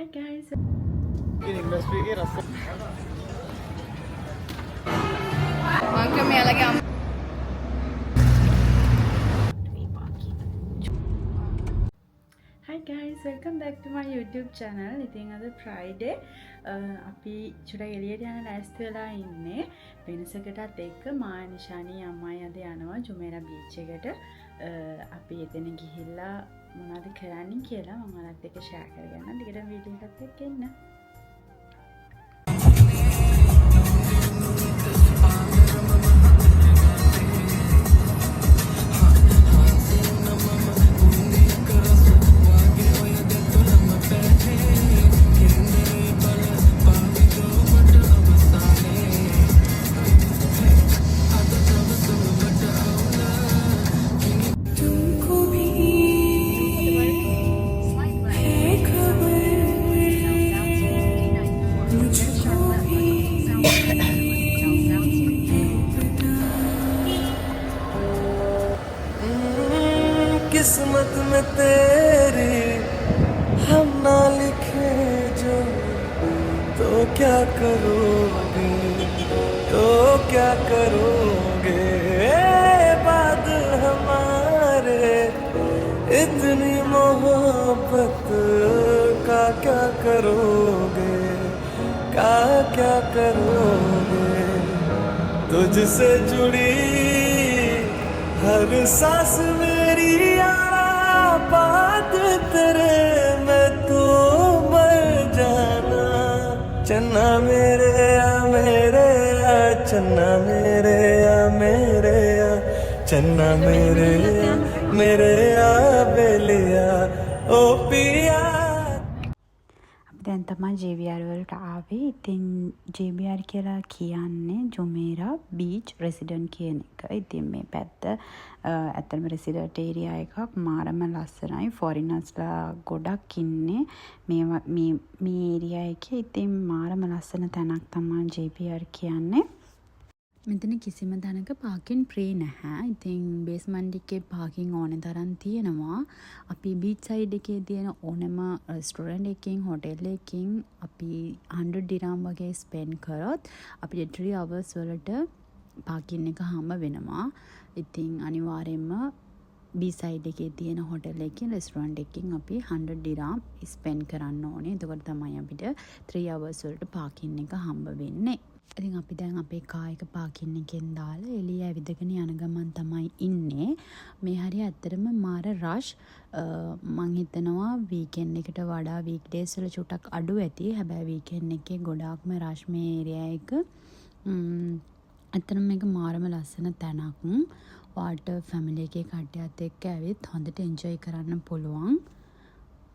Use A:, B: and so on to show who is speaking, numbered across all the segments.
A: Hi guys.
B: Industry එකේ රස්ස
C: මං මෙයාලගේ
A: Hi guys, welcome back to my YouTube channel. ඉතින් අද Friday අපි චුට්ටක් එළියට යන ලෑස්ති වෙලා ඉන්නේ. වෙනසකටත් එක්ක මා නිෂානී අම්මයි අද යනවා ජුමේරා බීච් එකට. අපි එතන ගිහිල්ලා මොනවද කරන්නේ කියලා මම ඔයාලත් එක්ක share කරගන්නම්. ටිකට වීඩියෝ එකත් එක්ක එන්න.
D: किस्मत में तेरे हम ना लिखे जो तो क्या करोगे तो क्या करोगे बादल हमारे इतनी मोहब्बत का क्या करोगे का क्या करोगे तुझसे जुड़ी हर सांस मेरी बात तेरे मैं तो मर जाना चन्ना मेरे या चन्ना मेरे या चन्ना मेरे या बेलिया ओ पिया
A: දැන් තමයි JBR වලට ආවේ. ඉතින් JBR කියලා කියන්නේ ජුමේරා බීච් රෙසිඩන්ට් කියන එක. ඉතින් මේ පැත්ත ඇත්තටම රෙසිඩන්ට් ඒරියා එකක්. මාරම ලස්සනයි. ෆොරිනර්ස්ලා ගොඩක් ඉන්නේ මේ ඒරියා එකේ. ඉතින් මාරම ලස්සන තැනක් තමයි JBR කියන්නේ. මෙතන කිසිම තැනක පාකින් ෆ්‍රී නැහැ. ඉතින් බේස්මන්ට් එකේ පාකින් ඕනේ තරම් තියෙනවා. අපි බීච් සයිඩ් එකේ තියෙන ඕනම රෙස්ටොරන්ට් එකකින් හොටෙල් එකකින් අපි 100 දිරාම් වගේ ස්පෙන්ඩ් කරොත් අපිට 3 hours වලට පාකින් එක හම්බ වෙනවා. ඉතින් අනිවාර්යයෙන්ම බී සයිඩ් එකේ තියෙන හොටෙල් එකකින් රෙස්ටොරන්ට් එකකින් අපි 100 දිරාම් ස්පෙන්ඩ් කරන්න ඕනේ. එතකොට තමයි අපිට 3 hours වලට පාකින් එක හම්බ වෙන්නේ. ඉතින් අපි දැන් අපේ කාර් එක පාකින් එකෙන් දාලා එළිය ඇවිදගෙන යන ගමන් තමයි ඉන්නේ. මේ හරිය ඇත්තටම මාර රෂ්. මං හිතනවා වීකෙන්ඩ් එකට වඩා වීක්ඩේස් වල චුට්ටක් අඩු ඇති. හැබැයි වීකෙන්ඩ් එකේ ගොඩාක්ම රෂ් මේ ඒරියා එක. ඇත්තටම මේක මාරම ලස්සන තැනක්. ඔයාලට ෆැමිලි එකේ කට්ටියත් එක්ක ඇවිත් හොඳට එන්ජොයි කරන්න පුළුවන්.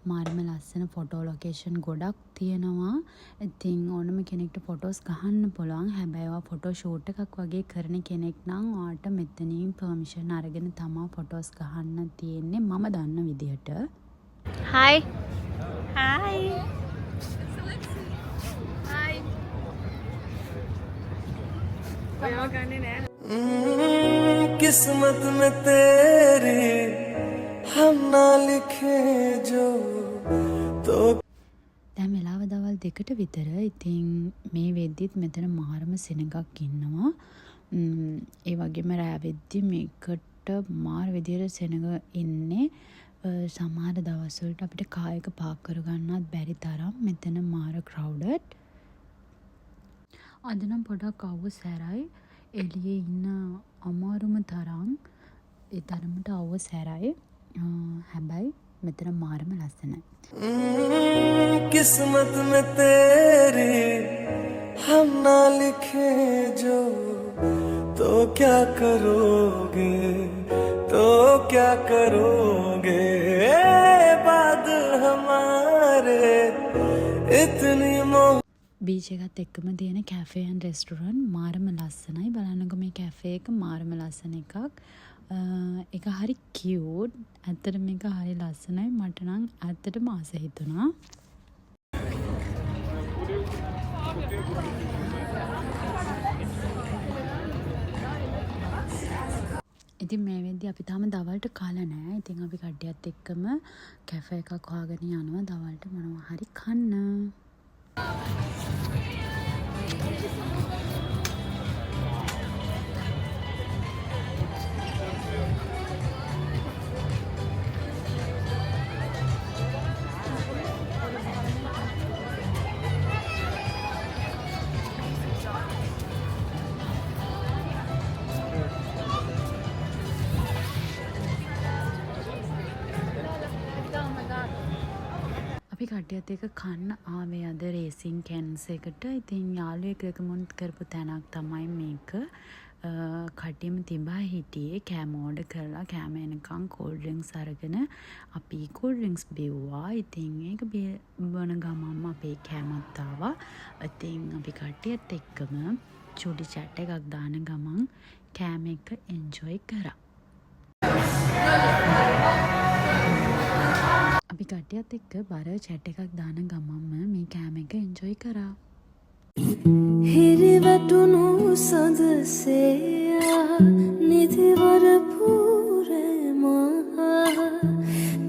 A: මාරම ලස්සන ෆොටෝ ලොකේෂන් ගොඩක් තියෙනවා. ඉතින් ඕනම කෙනෙක්ට ෆොටෝස් ගහන්න පුළුවන්. හැබැයි ඔයා ෆොටෝ ෂූට් එකක් වගේ කරන කෙනෙක් නම් ඔයාට මෙතනින් පර්මිෂන් අරගෙන තමයි ෆොටෝස් ගහන්න තියෙන්නේ මම දන්න විදිහට.
C: Hi.
A: Hi.
C: Hi. ඔයා ගන්නේ නෑ.
D: किस्मत में तेरे हम ना लिखे जो तो
A: දැන් වෙලාව දවල් 2ට විතර. ඉතින් මේ වෙද්දිත් මෙතන මාරම සෙනගක් ඉන්නවා. ඒ වගේම රෑ වෙද්දි මේකට මාර විදියට සෙනග ඉන්නේ. සමහර දවස්වලට අපිට කාර් එක පාක් කරගන්නත් බැරි තරම් මෙතන මාර ක්‍රවුඩඩ්. අද නම් පොඩක් අවුව සැරයි. එළියේ ඉන්න අමාරුම තරම් ඒ තරමට අවුව සැරයි. හැබැයි මෙතන මාරම ලස්සනයි.
D: किस्मत में तेरे हम ना लिखे जो तो क्या करोगे तो क्या करोगे बादल हमारे इतनी
A: බීච් එකත් එක්කම තියෙන කැෆේ ඇන් රෙස්ටොරන්ට් මාරම ලස්සනයි. බලන්නකෝ මේ කැෆේ එක මාරම ලස්සන එකක්. ඒක හරි කියුට්. ඇත්තට මේක හරි ලස්සනයි. මට නම් ඇත්තටම ආස හිතුණා. ඉතින් මේ වෙද්දි අපි තාම දවල්ට කාලා නෑ. ඉතින් අපි කඩියත් එක්කම කැෆේ එකක් හොයාගෙන යනවා දවල්ට මොනවා හරි කන්න. අපි කට්ටියත් එක කන්න ආවේ අද රේසින් කැන්ස් එකට. ඉතින් යාළුවෙක් රෙකමන්ඩ් කරපු තැනක් තමයි මේක. කටියම තිබා හිටියේ කෑම ඕඩර් කරලා කෑම එනකන් කෝල්ඩ් ඩ්‍රින්ක්ස් අරගෙන අපි කෝල්ඩ් ඩ්‍රින්ක්ස් බිව්වා. ඉතින් ඒක බොන ගමන්ම අපේ කෑමත් ආවා. ඉතින් අපි කට්ටියත් එක්කම චුටි චැට් එකක් දාන ගමන් කෑම එක එන්ජොයි කරා. අපි කට්ටියත් එක්ක බර චැට් එකක් දාන ගමන්ම මේ කෑම එක එන්ජොයි කරා.
E: හිරිවැටුණු සඳසේයා නිදිවර පූරමා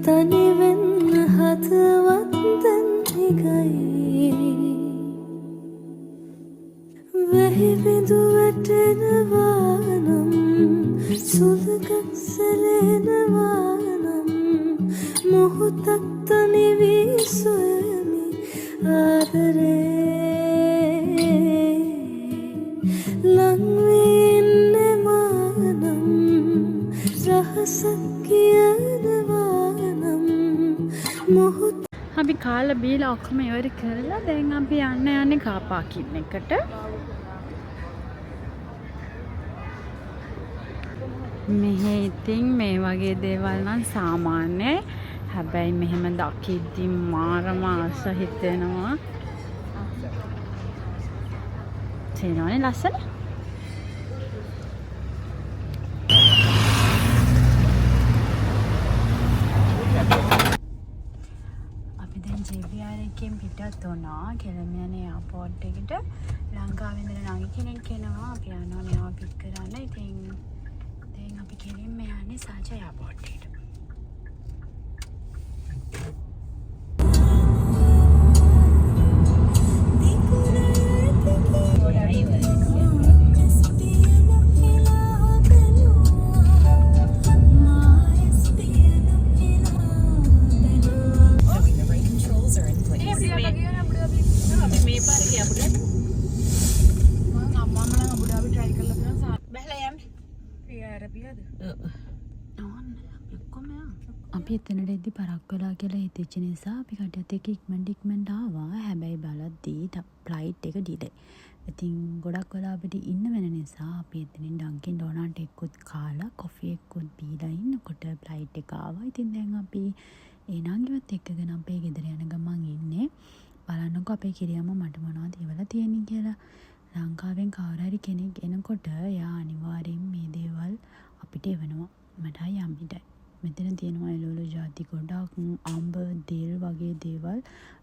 E: තනිවෙන්න හදවත් දැන් හිගයි වෙහිබිඳු වැටෙනවානම් සුළඟක් සැලෙනවානම් මොහොතක් තනිවී සොයමි ආදරේ ලංවෙන්නවානම් රහසක් කියනවානම් මොහොත
A: අපි කාලා බීලා ඔක්කොම ඉවර කරලා දැන් අපි යන්නේ කාර් පාකින් එකට. මෙහෙ ඉතින් මේ වගේ දේවල් නම් සාමාන්‍යයි. හැබැයි මෙහෙම දකිද්දි මාරම ආස හිතෙනවා. තේනවනේ ලස්සන. අපි දැන් JBR එකෙන් පිටත් වුණා. කෙළඹ යන එයාපෝට් එකට. ලංකාවේ ඉඳලා නංගි කෙනෙක් එනවා. අපි යනවා මෙයාව පික් කරන්න. ඉතින් දැන් අපි කෙලින්ම යන්නේ සාජා එයාපෝට් එකට. අපි එතනට එද්දි පරක් වෙලා කියලා හිතෙච්ච නිසා අපි කට්ටියත් එක්ක ඉක්මනට ආවා. හැබැයි බලද්දී ෆ්ලයිට් එක ඩිලේ. ඉතින් ගොඩක් වෙලා අපිට ඉන්න වෙන නිසා අපි එතනින් ඩන්කින් ඩෝනට් එකකුත් කාලා කොෆි එකකුත් බීලා ඉන්නකොට ෆ්ලයිට් එක ආවා. ඉතින් දැන් අපි ඒ නංගිවත් එක්කගෙන අපේ ගෙදර යන ගමන් ඉන්නේ. බලන්නකො අපේ කිරියම්ම මට මොනවද ඉවලා තියෙන්නේ කියලා. ලංකාවෙන් කවුරු හරි කෙනෙක් එනකොට එයා අනිවාර්යෙන් මේ දේවල් අපිට එවනවා. මටයි යම්මිටයි. මෙතන තියෙනවා එළවලු ಜಾති ගොඩක් අඹ දෙල් වගේ දේවල්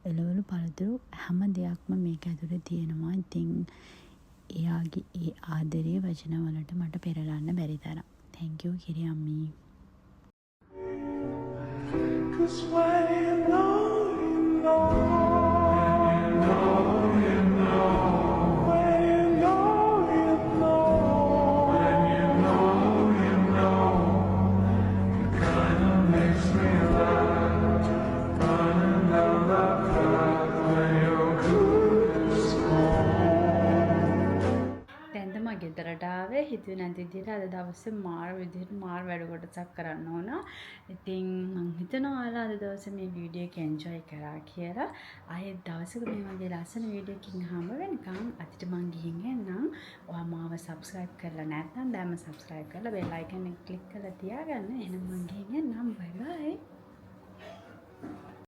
A: එළවලු පළතුරු හැම දෙයක්ම මේක ඇතුලේ තියෙනවා. ඉතින් එයාගේ ඒ ආදරේ වචන වලට මට පෙරලන්න බැරි තරම්. Thank you කිරියම්මි. ගෙදරට ආවේ හිතුවේ නැති විදිහට අද දවසේ මාර විදිහට මාර වැඩ කොටසක් කරන්න ඕන. ඉතින් මම හිතනවා ඔයාලා අද දවසේ මේ වීඩියෝ එක එන්ජොයි කරා කියලා. ආයෙත් දවසක මේ වගේ ලස්සන වීඩියෝ එකකින් හම්බ වෙනකම් අදිට මං ගිහින් එන්නම්. ඔයා මාව subscribe කරලා නැත්නම් දැන්ම subscribe කරලා bell icon එක click කරලා තියාගන්න. එහෙනම් මං ගිහින් එන්නම්. bye bye.